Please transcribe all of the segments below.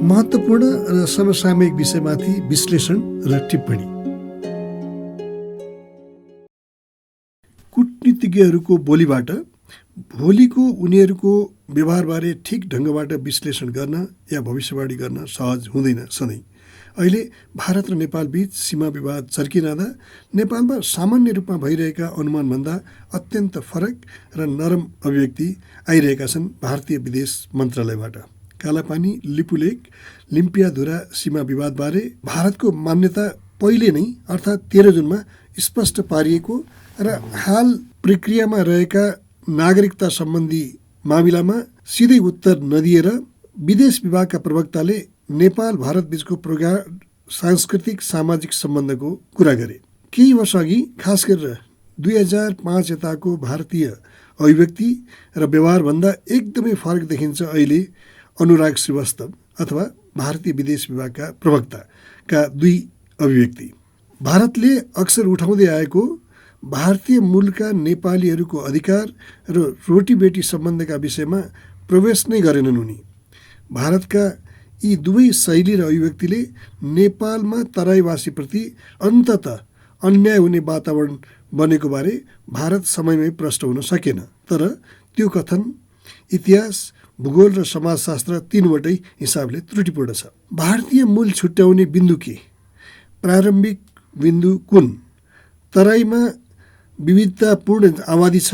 महत्त्वपूर्ण र समसामयिक विषयमाथि विश्लेषण र टिप्पणी। कूटनीतिज्ञहरूको बोलीबाट भोलिको उनीहरूको व्यवहारबारे ठिक ढङ्गबाट विश्लेषण गर्न या भविष्यवाणी गर्न सहज हुँदैन सधैँ। अहिले भारत र नेपाल बीच सीमा विवाद चर्किरहँदा नेपालमा सामान्य रूपमा भइरहेका अनुमानभन्दा अत्यन्त फरक र नरम अभिव्यक्ति आइरहेका छन् भारतीय विदेश मन्त्रालयबाट। कालापानी लिपुलेक लिम्पियाधुरा सीमा विवादबारे भारतको मान्यता पहिले नै अर्थात् 13 जुनमा स्पष्ट पारिएको र हाल प्रक्रियामा रहेका नागरिकता सम्बन्धी मामिलामा सिधै उत्तर नदिएर विदेश विभागका प्रवक्ताले नेपाल भारत बीचको प्रगाढ सांस्कृतिक सामाजिक सम्बन्धको कुरा गरे। केही वर्ष अघि खास गरेर 2005 यताको भारतीय अभिव्यक्ति र व्यवहारभन्दा एकदमै फरक देखिन्छ अहिले अनुराग श्रीवास्तव अथवा भारतीय विदेश विभागका प्रवक्ताका दुई अभिव्यक्ति। भारतले अक्सर उठाउँदै आएको भारतीय मूलका नेपालीहरूको अधिकार र रोटीबेटी सम्बन्धका विषयमा प्रवेश नै गरेनन् उनी। भारतका यी दुवै शैली र अभिव्यक्तिले नेपालमा तराईवासीप्रति अन्ततः अन्याय हुने वातावरण बनेको बारे भारत समयमै प्रष्ट हुन सकेन। तर त्यो कथन इतिहास, भूगोल र समाजशास्त्र तीनवटै हिसाबले त्रुटिपूर्ण छ। भारतीय मूल छुट्याउने बिन्दु के? प्रारम्भिक बिन्दु कुन? तराईमा विविधतापूर्ण आबादी छ।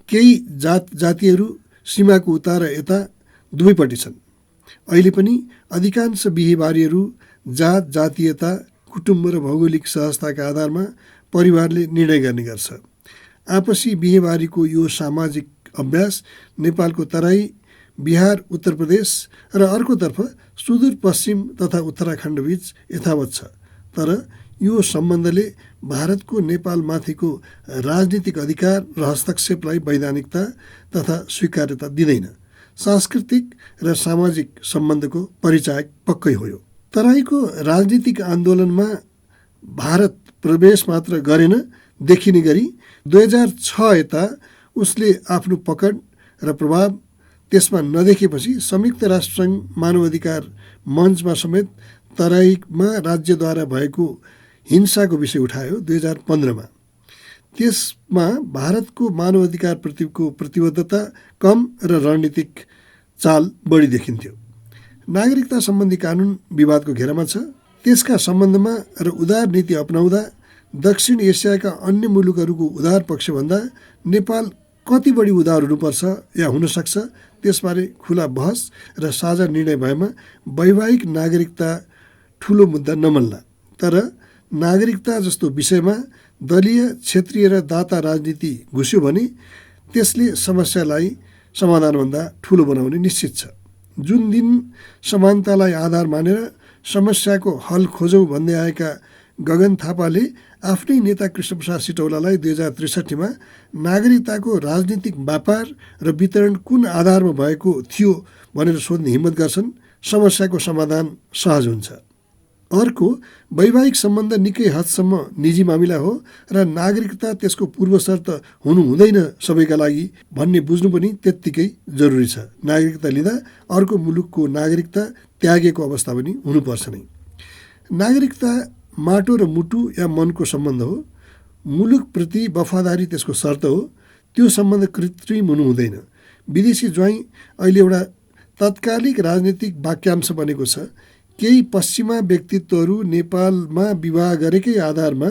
केही जातिहरू सीमाको उता र यता दुवैपट्टि छन्। अहिले पनि अधिकांश बिहेबारीहरू जात, जातीयता, कुटुम्ब र भौगोलिक सहजताका आधारमा परिवारले निर्णय गर्ने गर्छ। आपसी बिहेबारीको यो सामाजिक अभ्यास नेपालको तराई, बिहार, उत्तर प्रदेश र अर्कोतर्फ सुदूरपश्चिम तथा उत्तराखण्डबीच यथावत छ। तर यो सम्बन्धले भारतको नेपालमाथिको राजनीतिक अधिकार र हस्तक्षेपलाई वैधानिकता तथा स्वीकार्यता दिँदैन। सांस्कृतिक र सामाजिक सम्बन्धको परिचायक पक्कै हो यो। तराईको राजनीतिक आन्दोलनमा भारत प्रवेश मात्र गरेन, देखिने गरी 2006 यता उसले आफ्नो पकड र प्रभाव त्यसमा नदेखेपछि संयुक्त राष्ट्रसङ्घ मानवाधिकार मञ्चमा समेत तराईमा राज्यद्वारा भएको हिंसाको विषय उठायो 2015मा। त्यसमा भारतको मानवाधिकारप्रतिको प्रतिबद्धता कम र रणनीतिक चाल बढी देखिन्थ्यो। नागरिकता सम्बन्धी कानुन विवादको घेरामा छ। त्यसका सम्बन्धमा र उदार नीति अपनाउँदा दक्षिण एसियाका अन्य मुलुकहरूको उदार पक्षभन्दा नेपाल कति बढी उदार हुनुपर्छ या हुनसक्छ त्यसबारे खुला बहस र साझा निर्णय भएमा वैवाहिक नागरिकता ठुलो मुद्दा नमल्ला। तर नागरिकता जस्तो विषयमा दलीय, क्षेत्रीय र दाता राजनीति घुस्यो भने त्यसले समस्यालाई समाधानभन्दा ठुलो बनाउने निश्चित छ। जुन दिन समानतालाई आधार मानेर समस्याको हल खोजौँ भन्दै आएका गगन थापाले आफ्नै नेता कृष्णप्रसाद सिटौलालाई 2063मा नागरिकताको राजनीतिक व्यापार र वितरण कुन आधारमा भएको थियो भनेर सोध्ने हिम्मत गर्छन्, समस्याको समाधान सहज हुन्छ। अर्को, वैवाहिक सम्बन्ध निकै हदसम्म निजी मामिला हो र नागरिकता त्यसको पूर्वशर्त हुनु हुँदैन सबैका लागि भन्ने बुझ्नु पनि त्यत्तिकै जरुरी छ। नागरिकता लिँदा अर्को मुलुकको नागरिकता त्यागेको अवस्था पनि हुनुपर्छ नै। नागरिकता माटो र मुटु या मनको सम्बन्ध हो। मुलुकप्रति वफादारी त्यसको शर्त हो। त्यो सम्बन्ध कृत्रिम हुनु हुँदैन। विदेशी ज्वाइँ अहिले एउटा तत्कालिक राजनीतिक वाक्यांश बनेको छ। केही पश्चिमा व्यक्तित्वहरू नेपालमा विवाह गरेकै आधारमा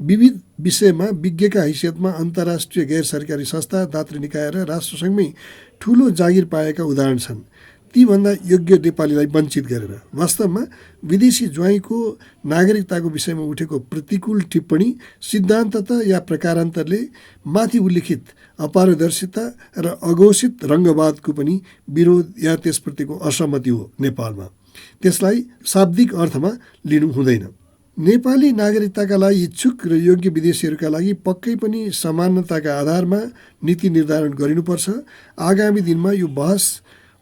विविध विषयमा विज्ञका हैसियतमा अन्तर्राष्ट्रिय गैर सरकारी संस्था, दात्री निकाय र राष्ट्रसङ्घमै ठुलो जागिर पाएका उदाहरण छन्। तीभन्दा योग्य नेपालीलाई वञ्चित गरेर वास्तवमा विदेशी ज्वाइँको नागरिकताको विषयमा उठेको प्रतिकूल टिप्पणी सिद्धान्ततः या प्रकारान्तरले माथि उल्लिखित अपारदर्शिता र अघोषित रङ्गवादको पनि विरोध या त्यसप्रतिको असहमति हो। नेपालमा त्यसलाई शाब्दिक अर्थमा लिनु हुँदैन। नेपाली नागरिकताका लागि इच्छुक र योग्य विदेशीहरूका लागि पक्कै पनि समानताका आधारमा नीति निर्धारण गरिनुपर्छ। आगामी दिनमा यो बहस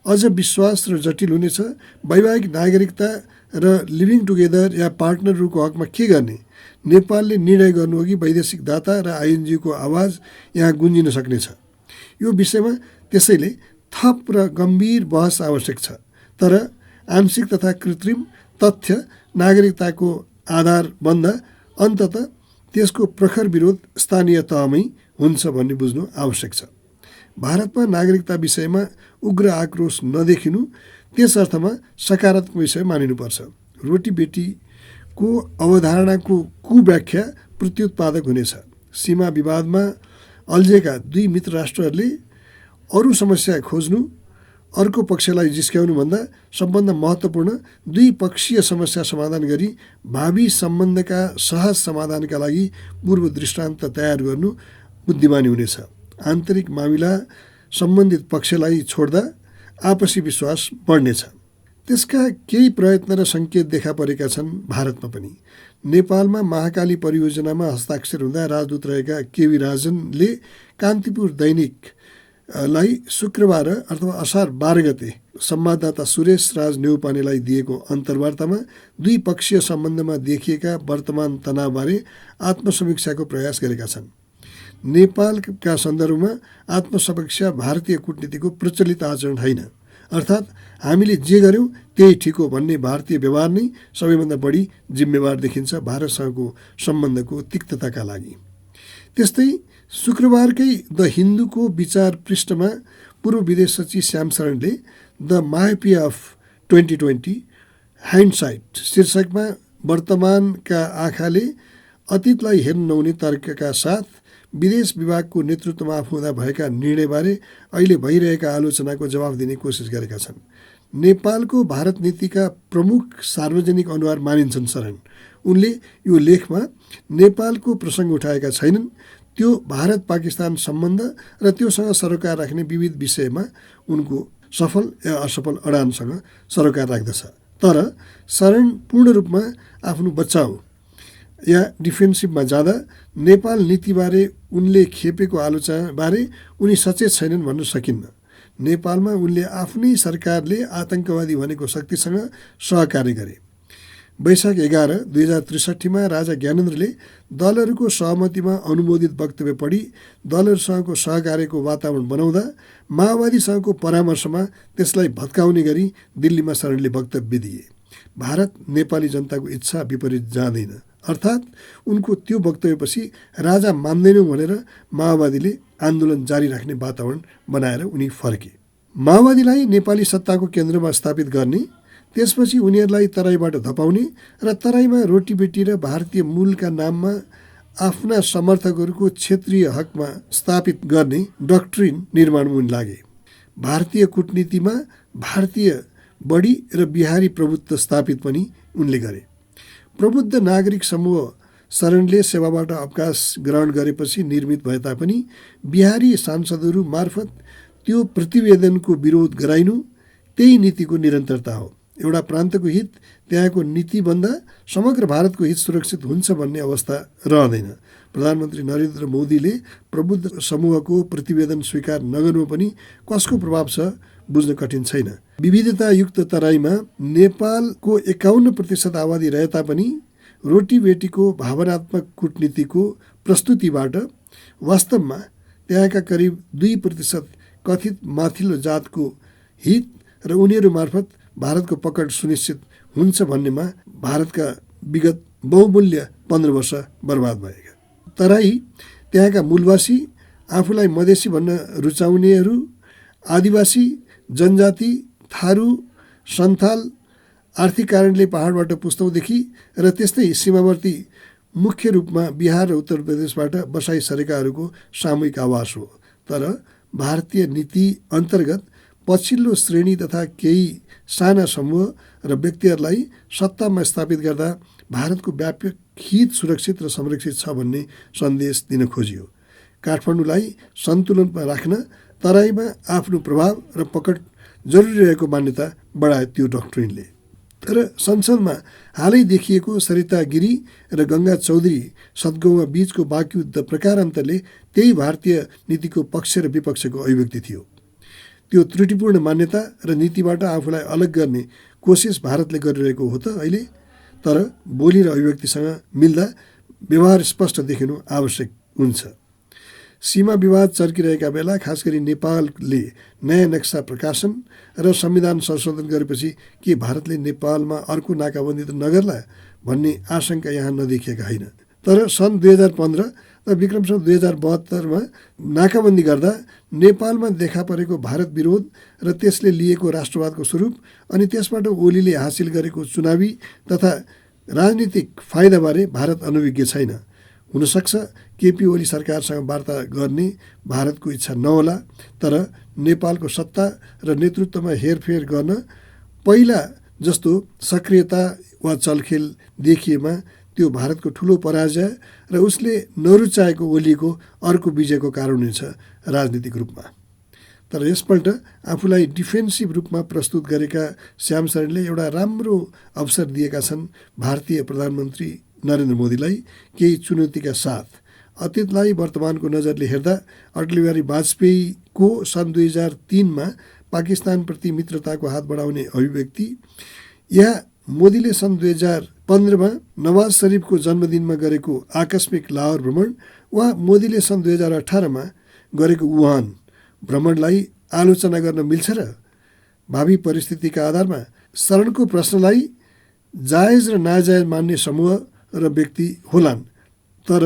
अझ विश्वास र जटिल हुनेछ। वैवाहिक नागरिकता र लिभिङ टुगेदर या पार्टनरहरूको हकमा के गर्ने? नेपालले निर्णय गर्नुअघि वैदेशिक दाता र आइएनजिओको आवाज यहाँ गुन्जिन सक्नेछ। यो विषयमा त्यसैले थप र गम्भीर बहस आवश्यक छ। तर आंशिक तथा कृत्रिम तथ्य नागरिकताको आधार बन्दा अन्ततः त्यसको प्रखर विरोध स्थानीय तहमै हुन्छ भन्ने बुझ्नु आवश्यक छ। भारतमा नागरिकता विषयमा उग्र आक्रोश नदेखिनु त्यस अर्थमा सकारात्मक विषय मानिनुपर्छ। रोटी बेटीको अवधारणाको कुव्याख्या प्रत्युत्पादक हुनेछ। सीमा विवादमा अल्झेका दुई मित्र राष्ट्रहरूले अरू समस्या खोज्नु, अर्को पक्षलाई जिस्क्याउनुभन्दा सबभन्दा महत्त्वपूर्ण द्विपक्षीय समस्या समाधान गरी भावी सम्बन्धका सहज समाधानका लागि पूर्व दृष्टान्त तयार गर्नु बुद्धिमानी हुनेछ। आन्तरिक मामिला सम्बन्धित पक्षलाई छोड्दा आपसी विश्वास बढ्नेछ। त्यसका केही प्रयत्न र सङ्केत देखा परेका छन् भारतमा पनि। नेपालमा महाकाली परियोजनामा हस्ताक्षर हुँदा राजदूत रहेका केवी राजनले कान्तिपुर दैनिकलाई शुक्रबार अथवा असार 12 गते संवाददाता सुरेश राज नेउपानेलाई दिएको अन्तर्वार्तामा द्विपक्षीय सम्बन्धमा देखिएका वर्तमान तनावबारे आत्मसमीक्षाको प्रयास गरेका छन्। नेपालका सन्दर्भमा आत्मसमीक्षा भारतीय कूटनीतिको प्रचलित आचरण होइन। अर्थात् हामीले जे गर्यौँ त्यही ठिक हो भन्ने भारतीय व्यवहार नै सबैभन्दा बढी जिम्मेवार देखिन्छ भारतसँगको सम्बन्धको तिक्तताका लागि। त्यस्तै शुक्रबारकै द हिन्दूको विचार पृष्ठमा पूर्व विदेश सचिव श्याम शरणले द मायोपिया अफ 2020 हाइन्डसाइट शीर्षकमा वर्तमानका आँखाले अतीतलाई हेर्न नहुने तर्कका साथ विदेश विभागको नेतृत्वमा आफू हुँदा भएका निर्णयबारे अहिले भइरहेका आलोचनाको जवाफ दिने कोसिस गरेका छन्। नेपालको भारत नीतिका प्रमुख सार्वजनिक अनुहार मानिन्छन् शरण। उनले यो लेखमा नेपालको प्रसङ्ग उठाएका छैनन्। त्यो भारत पाकिस्तान सम्बन्ध र त्योसँग सरोकार राख्ने विविध विषयमा उनको सफल या असफल अडानसँग सरोकार राख्दछ। तर शरण पूर्ण रूपमा आफ्नो बचाउ या डिफेन्सिभमा जाँदा नेपाल नीतिबारे उनले खेपेको आलोचनाबारे उनी सचेत छैनन् भन्न सकिन्न। नेपालमा उनले आफ्नै सरकारले आतङ्कवादी भनेको शक्तिसँग सहकार्य गरे। वैशाख 11, 2063 राजा ज्ञानेन्द्रले दलहरूको सहमतिमा अनुमोदित वक्तव्य पढी दलहरूसँगको सहकार्यको वातावरण बनाउँदा माओवादीसँगको परामर्शमा त्यसलाई भत्काउने गरी दिल्लीमा शरणले वक्तव्य दिए। भारत नेपाली जनताको इच्छा विपरीत जाँदैन। अर्थात् उनको त्यो वक्तव्यपछि राजा मान्दैनौँ भनेर माओवादीले आन्दोलन जारी राख्ने वातावरण बनाएर उनी फर्के। माओवादीलाई नेपाली सत्ताको केन्द्रमा स्थापित गर्ने, त्यसपछि उनीहरूलाई तराईबाट धपाउने र तराईमा रोटीबेटी र भारतीय मूलका नाममा आफ्ना समर्थकहरूको क्षेत्रीय हकमा स्थापित गर्ने डक्ट्रिन निर्माणमा उनी लागे। भारतीय कूटनीतिमा भारतीय बढी र बिहारी प्रभुत्व स्थापित पनि उनले गरे। प्रबुद्ध नागरिक समूह शरणले सेवाबाट अवकाश ग्रहण गरेपछि निर्मित भए तापनि बिहारी सांसदहरू मार्फत त्यो प्रतिवेदनको विरोध गराइनु त्यही नीतिको निरन्तरता हो। एउटा प्रान्तको हित त्यहाँको नीतिभन्दा समग्र भारतको हित सुरक्षित हुन्छ भन्ने अवस्था रहँदैन। प्रधानमन्त्री नरेन्द्र मोदीले प्रबुद्ध समूहको प्रतिवेदन स्वीकार नगर्नु पनि कसको प्रभाव छ बुझ्न कठिन छैन। विविधतायुक्त तराईमा नेपालको 51% आबादी रहे तापनि रोटीबेटीको भावनात्मक कूटनीतिको प्रस्तुतिबाट वास्तवमा त्यहाँका करिब 2% कथित माथिल्लो जातको हित र उनीहरू मार्फत भारतको पकड सुनिश्चित हुन्छ भन्नेमा भारतका विगत बहुमूल्य 15 वर्ष बर्बाद भएका। तराई त्यहाँका मूलवासी, आफूलाई मधेसी भन्न रुचाउनेहरू, आदिवासी, जनजाति, थारू, सन्थाल आर्थिक कारणले पहाडबाट पुस्तौँदेखि र त्यस्तै सीमावर्ती मुख्य रूपमा बिहार र उत्तर प्रदेशबाट बसाइ सरेकाहरूको सामूहिक आवास हो। तर भारतीय नीति अन्तर्गत पछिल्लो श्रेणी तथा केही साना समूह र व्यक्तिहरूलाई सत्तामा स्थापित गर्दा भारतको व्यापक हित सुरक्षित र संरक्षित छ भन्ने सन्देश दिन खोजियो। काठमाडौँलाई सन्तुलनमा राख्न तराईमा आफ्नो प्रभाव र पकड जरुरी रहेको मान्यता बढायो त्यो डक्ट्रिनले। तर संसदमा हालै देखिएको सरिता गिरी र गङ्गा चौधरी सद्गौवा बीचको वाकयुद्ध प्रकारान्तरले त्यही भारतीय नीतिको पक्ष र विपक्षको अभिव्यक्ति थियो। त्यो त्रुटिपूर्ण मान्यता र नीतिबाट आफूलाई अलग गर्ने कोसिस भारतले गरिरहेको हो त अहिले। तर बोली र अभिव्यक्तिसँग मिल्दा व्यवहार स्पष्ट देखिनु आवश्यक हुन्छ। सीमा विवाद चर्किरहेका बेला खास गरी नेपालले नयाँ नक्सा प्रकाशन र संविधान संशोधन गरेपछि के भारतले नेपालमा अर्को नाकाबन्दी त नगर्ला भन्ने आशंका यहाँ नदेखिएका होइन। तर सन् 2015 र विक्रमसम्म 2072मा नाकाबन्दी गर्दा नेपालमा देखा परेको भारत विरोध र त्यसले लिएको राष्ट्रवादको स्वरूप अनि त्यसबाट ओलीले हासिल गरेको चुनावी तथा राजनीतिक फाइदाबारे भारत अनभिज्ञ छैन। हुनसक्छ केपी ओली सरकारसँग वार्ता गर्ने भारतको इच्छा नहोला, तर नेपालको सत्ता र नेतृत्वमा हेरफेर गर्न पहिला जस्तो सक्रियता वा चलखेल देखिएमा त्यो भारतको ठुलो पराजय र उसले नरुचाएको ओलीको अर्को विजयको कारण हुनेछ राजनीतिक रूपमा। तर यसपल्ट आफूलाई डिफेन्सिभ रूपमा प्रस्तुत गरेका श्याम शरणले एउटा राम्रो अवसर दिएका छन् भारतीय प्रधानमन्त्री नरेन्द्र मोदीलाई केही चुनौतीका साथ। अतीतलाई वर्तमानको नजरले हेर्दा अटल बिहारी वाजपेयीको सन् 2003मा पाकिस्तानप्रति मित्रताको हात बढाउने अभिव्यक्ति, या मोदीले सन् 2015मा नवाज शरीफको जन्मदिनमा गरेको आकस्मिक लाहोर भ्रमण, वा मोदीले सन् 2018मा गरेको वुहान भ्रमणलाई आलोचना गर्न मिल्छ र? भावी परिस्थितिका आधारमा शरणको प्रश्नलाई जायज र नाजायज मान्ने समूह र व्यक्ति होलान्, तर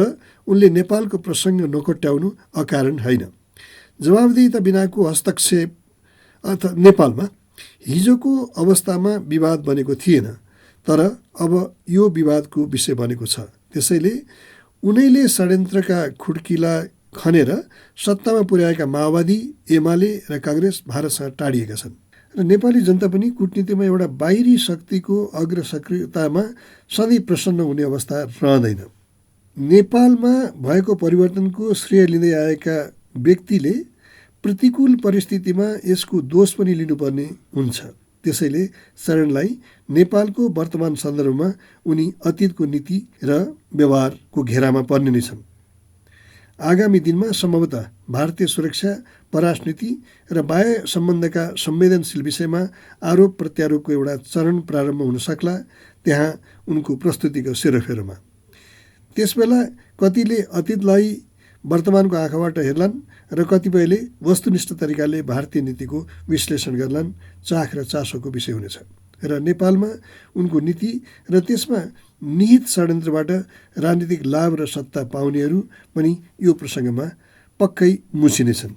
उनले नेपालको प्रसङ्ग नकोट्याउनु अकारण होइन। जवाबदेहिता बिनाको हस्तक्षेप अर्थात् नेपालमा हिजोको अवस्थामा विवाद बनेको थिएन, तर अब यो विवादको विषय बनेको छ। त्यसैले उनैले षड्यन्त्रका खुड्किला खनेर सत्तामा पुर्याएका माओवादी, एमाले र काङ्ग्रेस भारतसँग टाढिएका छन् र नेपाली जनता पनि कूटनीतिमा एउटा बाहिरी शक्तिको अग्रसक्रियतामा सधैँ प्रसन्न हुने अवस्था रहँदैन। नेपालमा भएको परिवर्तनको श्रेय लिँदै आएका व्यक्तिले प्रतिकूल परिस्थितिमा यसको दोष पनि लिनुपर्ने हुन्छ। त्यसैले शरणलाई नेपालको वर्तमान सन्दर्भमा उनी अतीतको नीति र व्यवहारको घेरामा पर्ने नै छन्। आगामी दिनमा सम्भवतः भारतीय सुरक्षा, परराष्ट्र र बाह्य सम्बन्धका संवेदनशील विषयमा आरोप प्रत्यारोपको एउटा चरण प्रारम्भ हुन सक्ला त्यहाँ उनको प्रस्तुतिको सेरोफेरोमा। त्यसबेला कतिले अतीतलाई वर्तमानको आँखाबाट हेर्लान् र कतिपयले वस्तुनिष्ठ तरिकाले भारतीय नीतिको विश्लेषण गर्लान्। चाख र चासोको विषय हुनेछ र नेपालमा उनको नीति र त्यसमा निहित षड्यन्त्रबाट राजनीतिक लाभ र सत्ता पाउनेहरू पनि यो प्रसङ्गमा पक्कै मुसिनेछन्।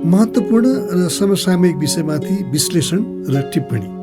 महत्त्वपूर्ण र समसामयिक विषयमाथि विश्लेषण र टिप्पणी।